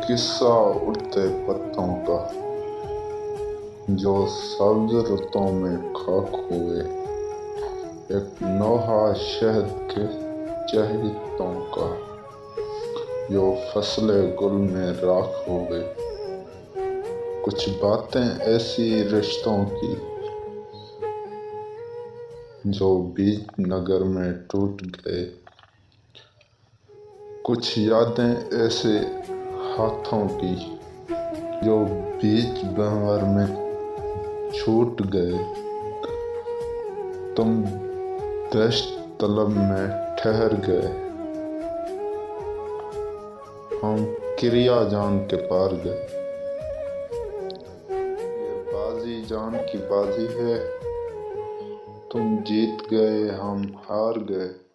قصہ اڑتے پتوں کا، جو سبز رتوں میں خاک ہوئے، ایک نوحہ شہد کے چہیتوں کا، جو فصل گل میں راکھ ہوئے۔ کچھ باتیں ایسی رشتوں کی، جو بیچ نگر میں ٹوٹ گئے، کچھ یادیں ایسے ہاتھوں کی، جو بیچ بھنور میں چھوٹ گئے۔ تم دشت طلب میں ٹھہر گئے، ہم کریا جان کے پار گئے۔ یہ بازی جان کی بازی ہے، تم جیت گئے ہم ہار گئے۔